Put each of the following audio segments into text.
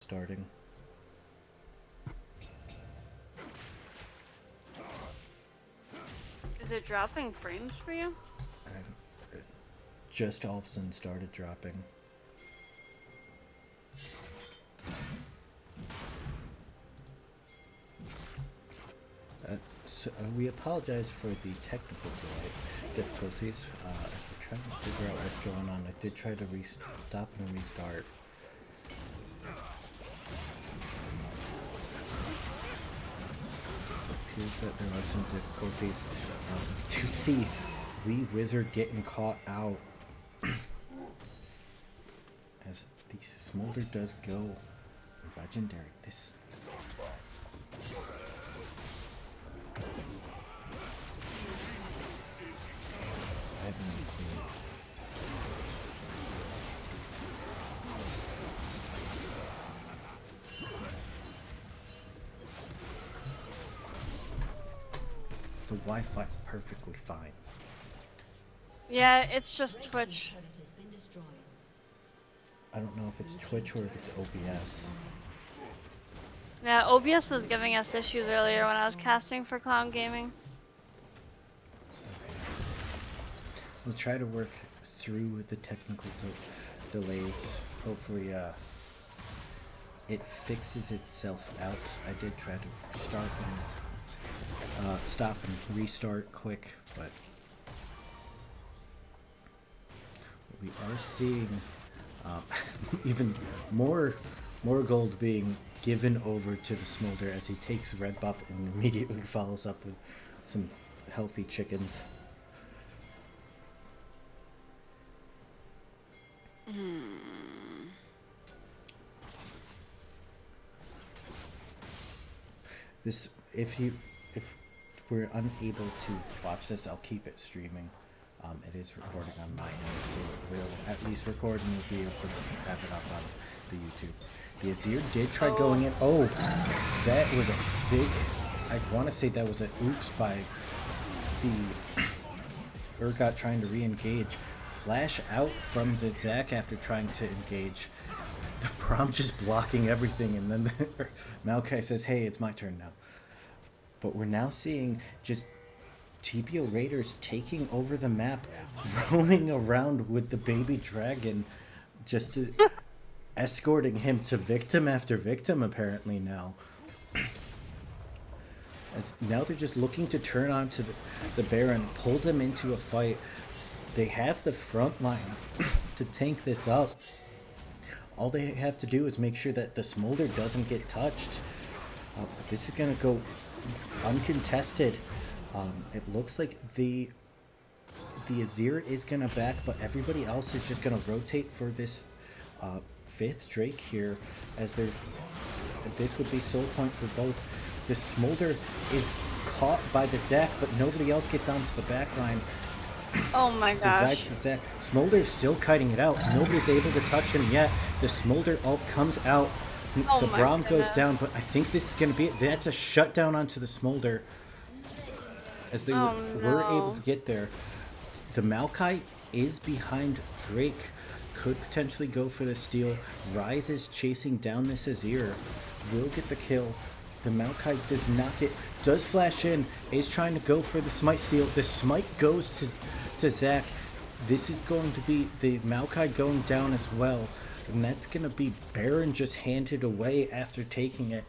starting. Is it dropping frames for you? It just all of a sudden started dropping. So we apologize for the technical difficulties as we're trying to figure out what's going on. I did try to stop and restart. It appears that there are some difficulties. To see Wee Wizard getting caught out as the Smolder does go legendary. This the Wi-Fi is perfectly fine. Yeah, it's just Twitch. I don't know if it's Twitch or if it's OBS. Yeah, OBS was giving us issues earlier when I was casting for Clown Gaming. We'll try to work through the technical delays. Hopefully, it fixes itself out. I did try to start and stop and restart quick, but we are seeing even more gold being given over to the Smolder as he takes red buff and immediately follows up with some healthy chickens. This, if we're unable to watch this, I'll keep it streaming. It is recording on my end, so we'll at least record and we'll be able to have it up on the YouTube. The Azir did try going in. Oh, that was a big. I want to say that was an oops by the Urgot trying to re-engage. Flash out from the Zac after trying to engage. The Braum just blocking everything, and then Maokai says, "Hey, it's my turn now." But we're now seeing just TPO Raiders taking over the map, roaming around with the baby dragon, just escorting him to victim after victim, apparently now. As now they're just looking to turn on to the Baron, pull them into a fight. They have the front line to tank this up. All they have to do is make sure that the Smolder doesn't get touched. But this is going to go uncontested. It looks like the Azir is going to back, but everybody else is just going to rotate for this fifth Drake here, as this would be soul point for both. The Smolder is caught by the Zac, but nobody else gets onto the back line. Oh my gosh. Besides the Zac, Smolder's still kiting it out. Nobody's able to touch him yet. The Smolder ult comes out. Oh the my Braum goodness. goes down, but I think this is going to be it. That's a shutdown onto the Smolder. As they were able to get there. The Maokai is behind Drake. Could potentially go for the steal. Ryze is chasing down this Azir. Will get the kill. The Maokai does flash in, is trying to go for the smite steal. The smite goes to Zac. This is going to be the Maokai going down as well. And that's going to be Baron just handed away after taking it.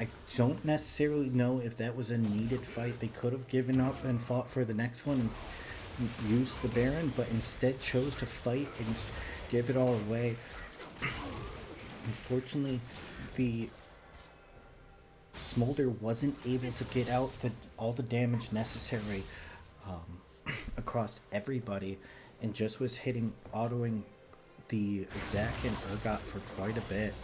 I don't necessarily know if that was a needed fight. They could have given up and fought for the next one and used the Baron, but instead chose to fight and give it all away. Unfortunately, the Smolder wasn't able to get out all the damage necessary across everybody, and just was autoing the Zac and Urgot for quite a bit.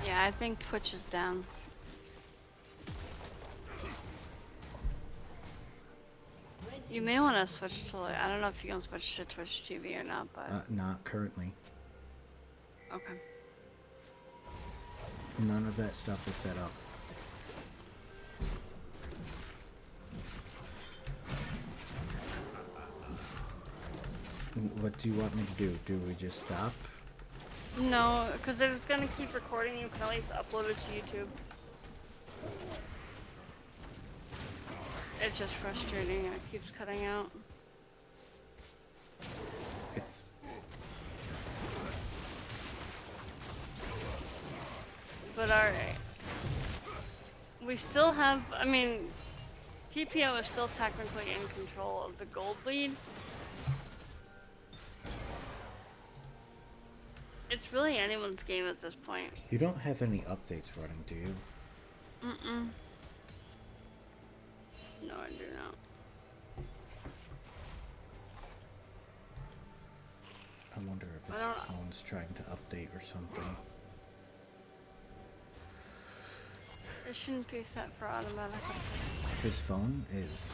Yeah, I think Twitch is down. You may want to switch to, I don't know if you can switch to Twitch TV or not, but... Not currently. Okay. None of that stuff is set up. What do you want me to do? Do we just stop? No, because if it's gonna keep recording, you can at least upload it to YouTube. It's just frustrating. It keeps cutting out. It's... But alright. We still have, I mean, TPO is still technically in control of the gold lead. It's really anyone's game at this point. You don't have any updates running, do you? Mm-mm. No, I do not. I wonder if his phone's trying to update or something. It shouldn't be set for automatic update. His phone is.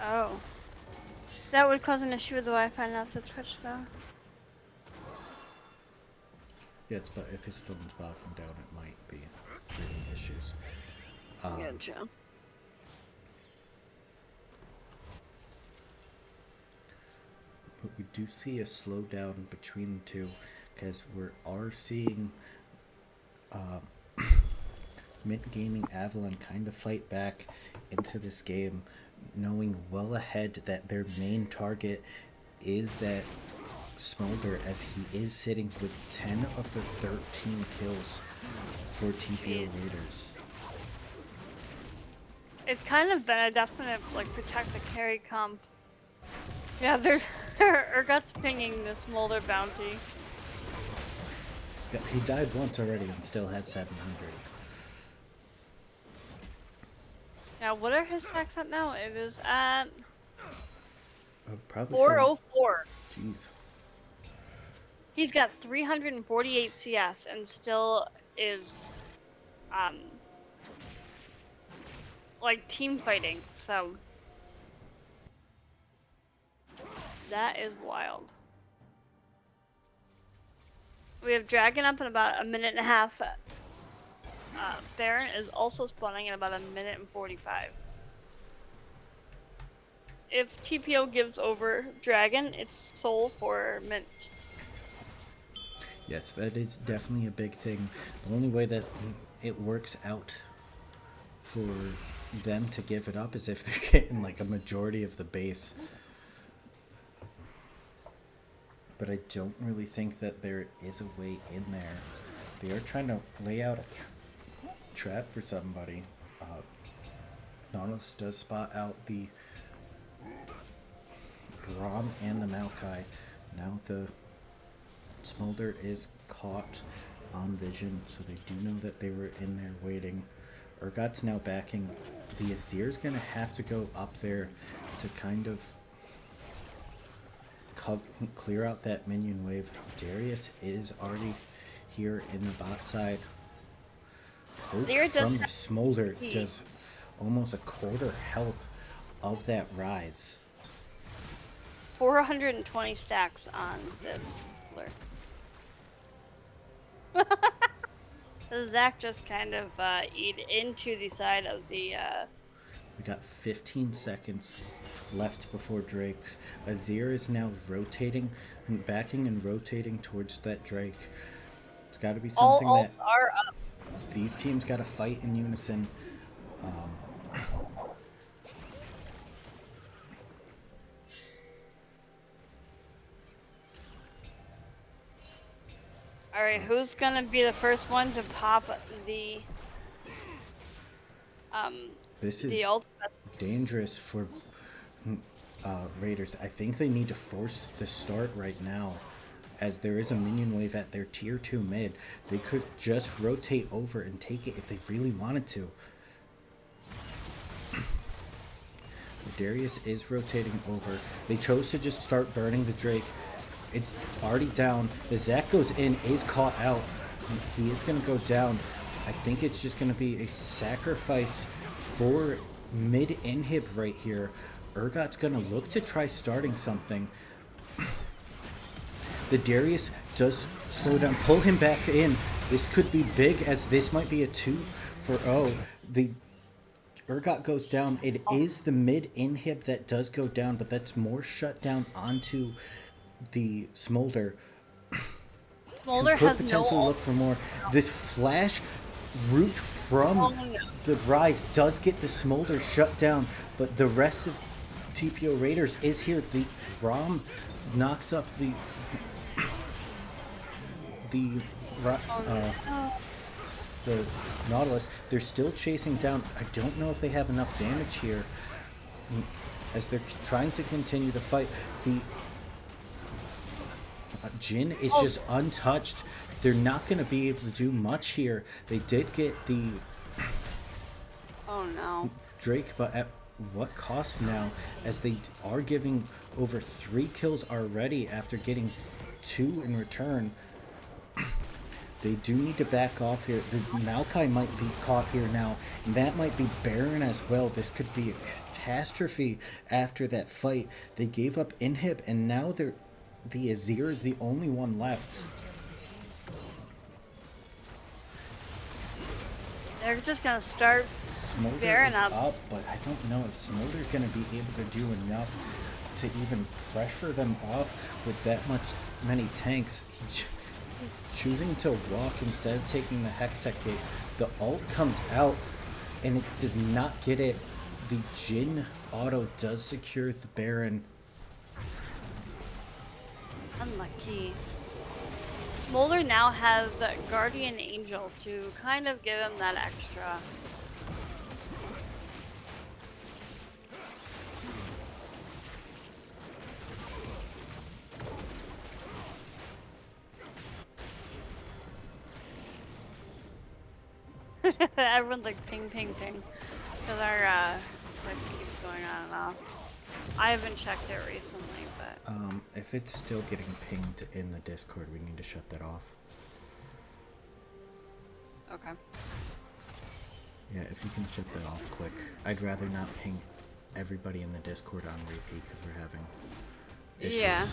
Oh. That would cause an issue with the Wi-Fi, not the Twitch, though. Yes, but if his phone's bogging down, it might be creating issues. Gotcha. But we do see a slowdown between the two, because we are seeing Mint Gaming Avalon kind of fight back into this game, knowing well ahead that their main target is that Smolder, as he is sitting with 10 of the 13 kills for TPO Raiders. It's kind of been a definite, like, protect the carry comp. Yeah, there's Urgot's pinging this Smolder bounty. He died once already and still has 700. Now, what are his stacks at now? It is at Probably 404. Jeez. He's got 348 CS and still is, like, team fighting, so. That is wild. We have Dragon up in about a minute and a half. Baron is also spawning in about a minute and 45. If TPO gives over Dragon, it's soul for Mint. Yes, that is definitely a big thing. The only way that it works out for them to give it up is if they're getting like a majority of the base. But I don't really think that there is a way in there. They are trying to lay out a trap for somebody. Nautilus does spot out the Braum and the Maokai. Now the Smolder is caught on vision, so they do know that they were in there waiting. Urgot's now backing. The Azir's gonna have to go up there to kind of clear out that minion wave. Darius is already here in the bot side. Hope from the Smolder does almost a quarter health of that rise. 420 stacks on this lurk. Zach just kind of eat into the side of the. We got 15 seconds left before Drake's. Azir is now rotating, backing and rotating towards that Drake. It's got to be something all that are up. These teams got to fight in unison. Alright, who's gonna be the first one to pop the This the is ultimate? dangerous for Raiders. I think they need to force the start right now, as there is a minion wave at their tier 2 mid. They could just rotate over and take it if they really wanted to. Darius is rotating over. They chose to just start burning the Drake. It's already down. The Zac goes in, is caught out. He is going to go down. I think it's just going to be a sacrifice for mid-inhib right here. Urgot's going to look to try starting something. The Darius does slow down. Pull him back in. This could be big, as this might be a 2 for 0. The Urgot goes down. It is the mid inhib that does go down, but that's more shut down onto the Smolder. Who Smolder could has no potentially look ult. for more. This flash route from Oh no. the Rise does get the Smolder shut down, but the rest of TPO Raiders is here. The Rom knocks up the Oh uh, no. the Nautilus. They're still chasing down. I don't know if they have enough damage here as they're trying to continue the fight. The Jin is just untouched. They're not going to be able to do much here. They did get the Oh no. Drake, but at what cost now? As they are giving over 3 kills already after getting 2 in return. They do need to back off here. The Maokai might be caught here now, and that might be Baron as well. This could be a catastrophe after that fight. They gave up Inhib, and now the Azir is the only one left. They're just gonna start Smolder Baron is up. up, but I don't know if Smolder's going to be able to do enough to even pressure them off with that many tanks. He's choosing to walk instead of taking the Hextech gate. The ult comes out, and it does not get it. The Jin auto does secure the Baron. Unlucky. Smolder now has the Guardian Angel to kind of give him that extra. Everyone's like ping ping ping because our Twitch keeps going on and off. I haven't checked it recently, but If it's still getting pinged in the Discord, we need to shut that off. okay. Yeah, if you can shut that off quick. I'd rather not ping everybody in the Discord on repeat because we're having issues. Yeah.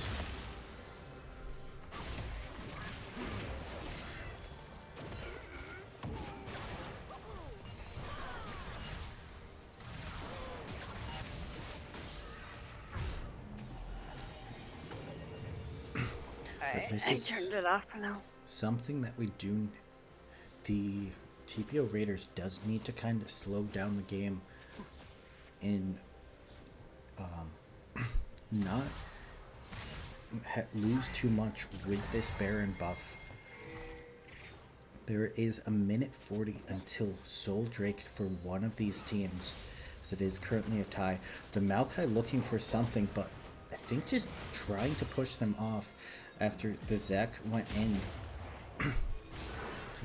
Alright, this I is- turned it off for now. Something that we do, the TPO Raiders does need to kind of slow down the game and not lose too much with this Baron buff. There is a minute 40 until Soul Drake for one of these teams, so it is currently a tie. The Maokai looking for something, but I think just trying to push them off after the Zac went in to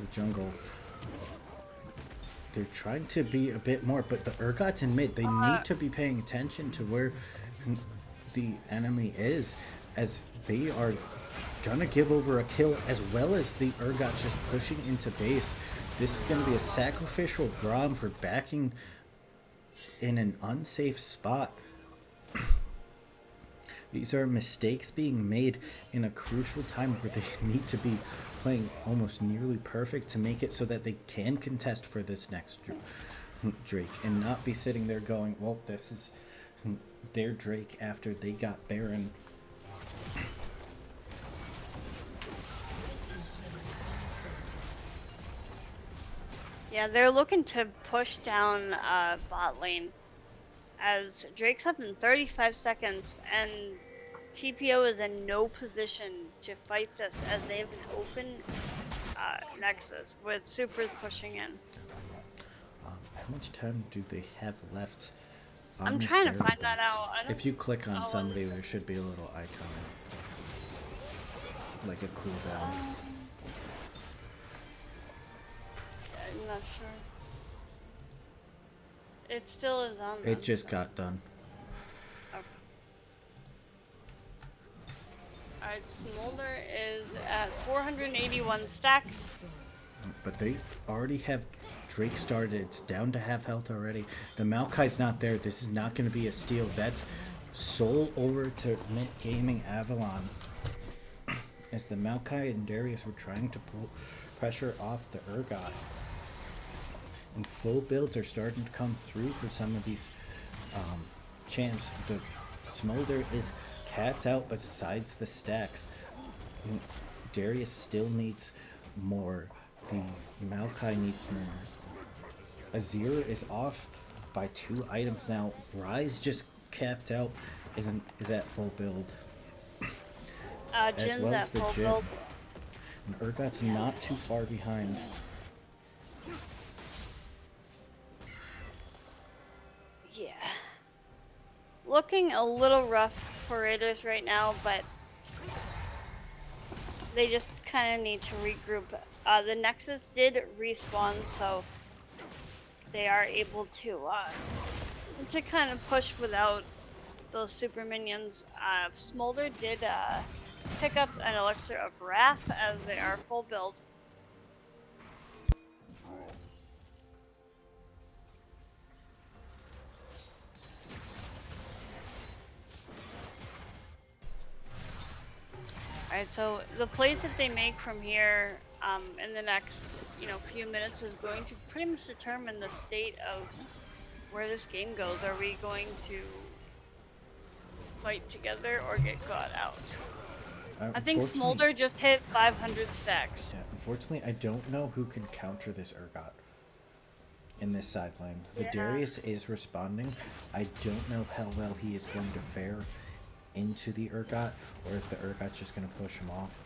the jungle. They're trying to be a bit more, but the Urgot's in mid. They need to be paying attention to where the enemy is, as they are gonna give over a kill, as well as the Urgot just pushing into base. This is gonna be a sacrificial Braum for backing in an unsafe spot. These are mistakes being made in a crucial time where they need to be playing almost nearly perfect to make it so that they can contest for this next Drake and not be sitting there going, well, this is their Drake after they got Baron. Yeah, they're looking to push down bot lane as Drake's up in 35 seconds and TPO is in no position to fight this as they have an open nexus with supers pushing in. How much time do they have left? I'm this trying to Baron find that buff? out. I don't If you click on know. somebody, there should be a little icon, like a cooldown. I'm not sure. It still is on. It just got done. Okay. Alright, Smolder is at 481 stacks. But they already have Drake started. It's down to half health already. The Maokai's not there. This is not going to be a steal. That's Soul over to Mint Gaming Avalon. As the Maokai and Darius were trying to pull pressure off the Urgot. And full builds are starting to come through for some of these champs. The Smolder is capped out besides the stacks. And Darius still needs more. The Maokai needs more. Azir is off by 2 items now. Rise just capped out, is at full build. As Jin's well at as the full Jin. build. And Urgot's not too far behind. Yeah. Looking a little rough for Raiders right now, but they just kind of need to regroup. The Nexus did respawn, so they are able to kind of push without those super minions. Smolder did pick up an Elixir of Wrath as they are full build. Alright, so the plays that they make from here in the next, few minutes is going to pretty much determine the state of where this game goes. Are we going to fight together or get caught out? I think Smolder just hit 500 stacks. Yeah, unfortunately, I don't know who can counter this Urgot in this side lane. The Darius is responding. I don't know how well he is going to fare into the Urgot, or if the Urgot's just going to push him off.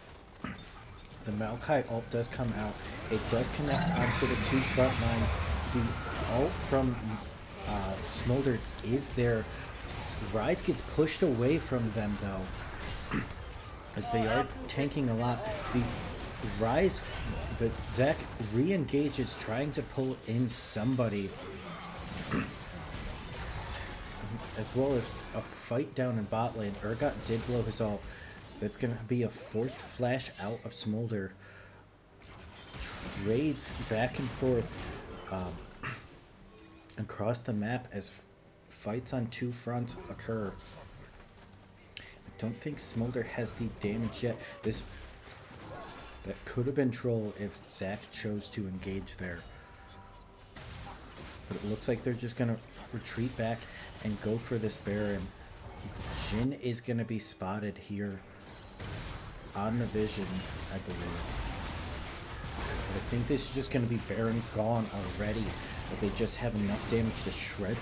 The Maokai ult does come out. It does connect onto the 2 front line. The ult from Smolder is there. Rise gets pushed away from them though, as they are tanking a lot. The Rise, the Zac re-engages, trying to pull in somebody, as well as a fight down in bot lane. Urgot did blow his ult. That's going to be a forced flash out of Smolder. Trades back and forth across the map as fights on 2 fronts occur. I don't think Smolder has the damage yet. That could have been troll if Zac chose to engage there. But it looks like they're just going to retreat back and go for this Baron. Jin is going to be spotted here on the vision, I believe. But I think this is just going to be Baron gone already, but they just have enough damage to shred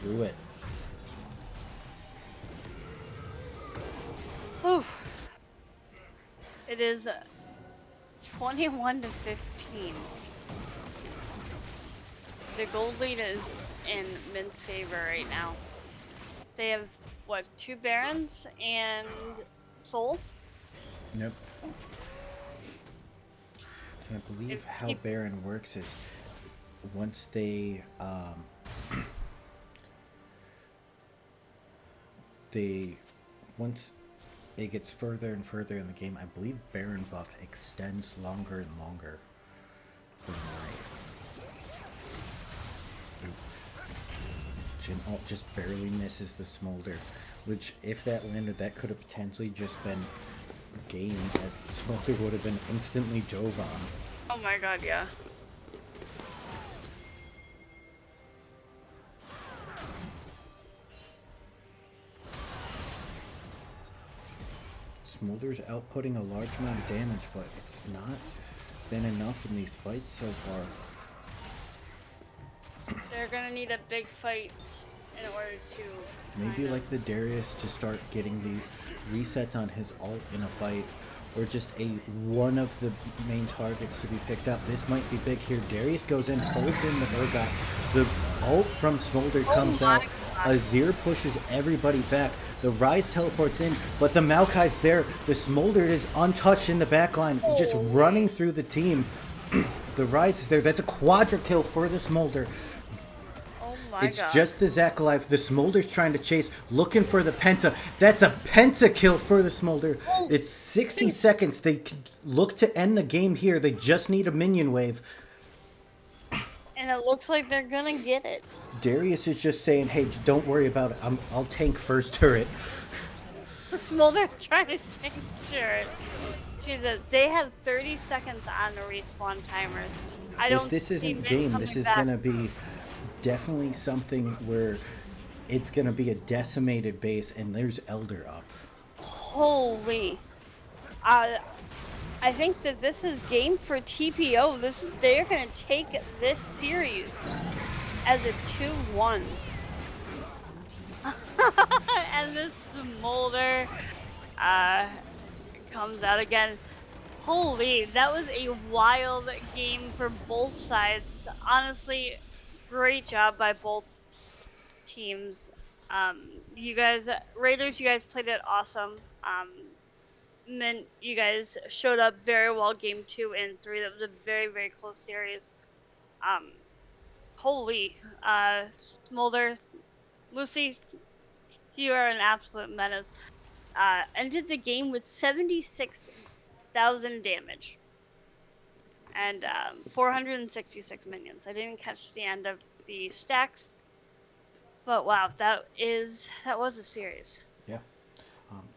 through it. Oof. It is 21 to 15. The gold lead is in Min's favor right now. They have, what, 2 Barons and Soul? Nope. I believe how Baron works is once they once it gets further and further in the game, I believe Baron buff extends longer and longer. Jin ult just barely misses the Smolder, which if that landed, that could have potentially just been game, as Smolder would have been instantly dove on. Oh my god, yeah. Smolder's outputting a large amount of damage, but it's not been enough in these fights so far. They're gonna need a big fight in order to... Maybe like the Darius to start getting the resets on his ult in a fight, or just one of the main targets to be picked up. This might be big here. Darius goes in, holds in the Urgot. The ult from Smolder comes out. Azir pushes everybody back. The Rise teleports in, but the Maokai's there. The Smolder is untouched in the backline, just running through the team. The Rise is there. That's a quadra kill for the Smolder. It's just the Zac alive. The Smolder's trying to chase, looking for the Penta. That's a Penta kill for the Smolder. It's 60 seconds. They look to end the game here. They just need a minion wave. And it looks like they're gonna get it. Darius is just saying, hey, don't worry about it. I'll tank first turret. The Smolder's trying to take turret. you that they have 30 seconds on the respawn timers. I If don't this see isn't Mint game, this coming is back. gonna be definitely something where it's gonna be a decimated base, and there's Elder up. Holy. Uh, I think that this is game for TPO. They're gonna take this series as a 2-1. And this Smolder uh comes out again. Holy, that was a wild game for both sides. Honestly, great job by both teams. You guys, Raiders, you guys played it awesome. Mint, you guys showed up very well game 2 and 3. That was a very, very close series. Um, holy, Smolder, Lucy, you are an absolute menace. Ended the game with 76,000 damage and 466 minions. I didn't catch the end of the stacks, but wow, that was a series. Yeah.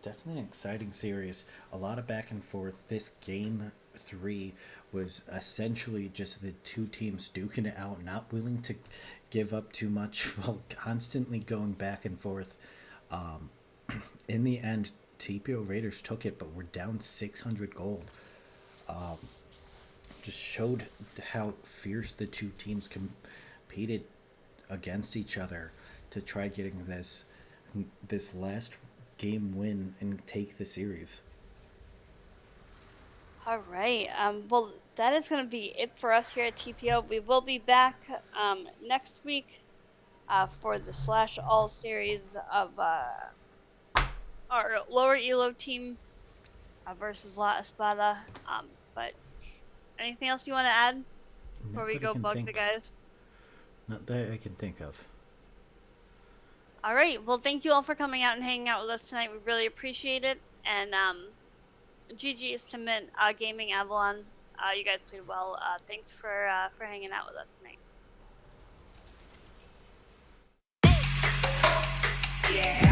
Definitely an exciting series. A lot of back and forth. This game 3 was essentially just the two teams duking it out, not willing to give up too much while constantly going back and forth. In the end, TPO Raiders took it, but we're down 600 gold. Just showed how fierce the two teams competed against each other to try getting this last game win and take the series. All right. Well, that is going to be it for us here at TPO. We will be back next week for the Slash All series of our lower elo team versus La Espada. But anything else you want to add before Not we that I go can bug the think. guys? Not that I can think of. All right. Well, thank you all for coming out and hanging out with us tonight. We really appreciate it. And GG's to Mint Gaming Avalon. You guys played well. Thanks for hanging out with us tonight. Yeah.